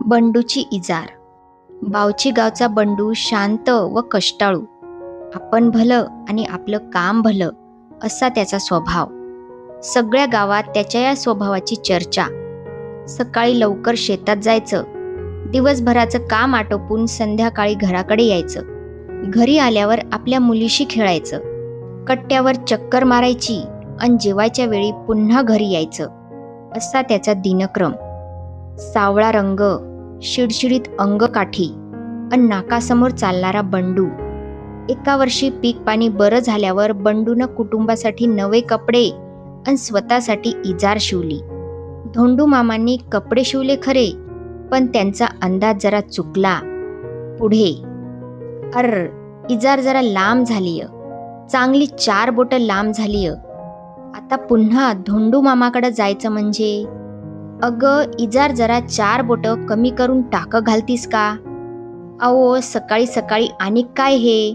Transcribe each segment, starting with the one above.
बंडूची इजार. बावची गावचा बंडू शांत व कष्टाळू. आपण भलं आणि आपलं काम भलं असा त्याचा स्वभाव. सगळ्या गावात त्याच्या या स्वभावाची चर्चा. सकाळी लवकर शेतात जायचं, दिवसभराचं काम आटोपून संध्याकाळी घराकडे यायचं. घरी आल्यावर आपल्या मुलीशी खेळायचं, कट्ट्यावर चक्कर मारायची आणि जेवायच्या वेळी पुन्हा घरी यायचं. असा त्याचा दिनक्रम. सावळा रंग, शिडशिडीत अंगकाठी अन नाकासमोर चालणारा बंडू. एका वर्षी पीक पाणी बरं झाल्यावर बंडूनं कुटुंबासाठी नवे कपडे आणि स्वतःसाठी इजार शिवली. धोंडू मामांनी कपडे शिवले खरे, पण त्यांचा अंदाज जरा चुकला. पुढे इजार जरा लांब झालीय, चांगली 4 बोटं लांब झालीय. आता पुन्हा धोंडू मामाकडे जायचं म्हणजे, अगं इजार जरा 4 बोटं कमी करून टाकं घालतीस का? अहो सकाळी सकाळी आणि काय हे,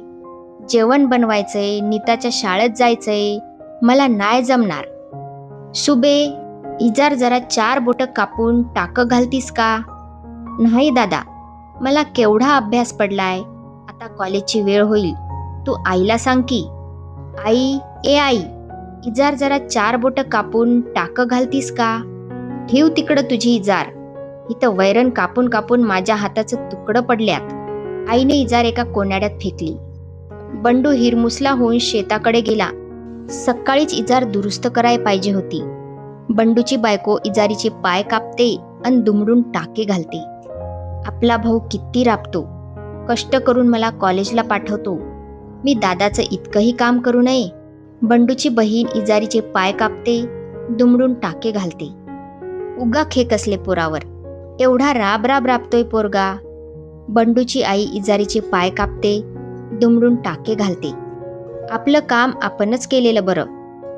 जेवण बनवायचंय, नीताच्या शाळेत जायचंय, मला नाही जमणार. सुबे, इजार जरा 4 बोटं कापून टाकं घालतीस का? नाही दादा, मला केवढा अभ्यास पडलाय, आता कॉलेजची वेळ होईल, तू आईला सांग की. आई, ए आई, इजार जरा 4 बोटं कापून टाकं घालतीस का? ठेव तिकडं तुझी इजार, इथं वैरण कापून कापून माझ्या हाताचं तुकडं पडल्यात. आईने इजार एका कोनाड्यात फेकली. बंडू हिरमुसला होऊन शेताकडे गेला. सकाळीच इजार दुरुस्त कराय पाहिजे होती. बंडूची बायको इजारीचे पाय कापते आणि दुमडून टाके घालते. आपला भाऊ किती राबतो, कष्ट करून मला कॉलेजला पाठवतो, मी दादाचं इतकंही काम करू नये. बंडूची बहीण इजारीचे पाय कापते, दुमडून टाके घालते. उगा खेक असले पोरावर, एवढा राब राब राबतोय पोरगा. बंडूची आई इजारीचे पाय कापते, दुमडून टाके घालते. आपलं काम आपणच केलेलं बरं.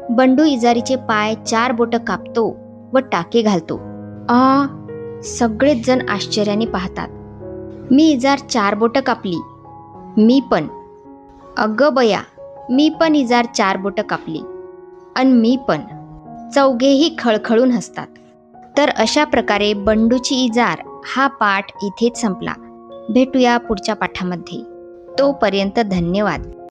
बंडू इजारीचे पाय 4 बोटं कापतो व टाके घालतो. सगळेच जण आश्चर्याने पाहतात. मी इजार 4 बोटं कापली. मी पण. अगं बया, मी पण इजार 4 बोटं कापली. आणि मी पण. चौघेही खळखळून हसतात. तर अशा प्रकारे बंडूची इजार हा पाठ इथेच संपला. भेटूया पुढच्या पाठामध्ये. तोपर्यंत धन्यवाद.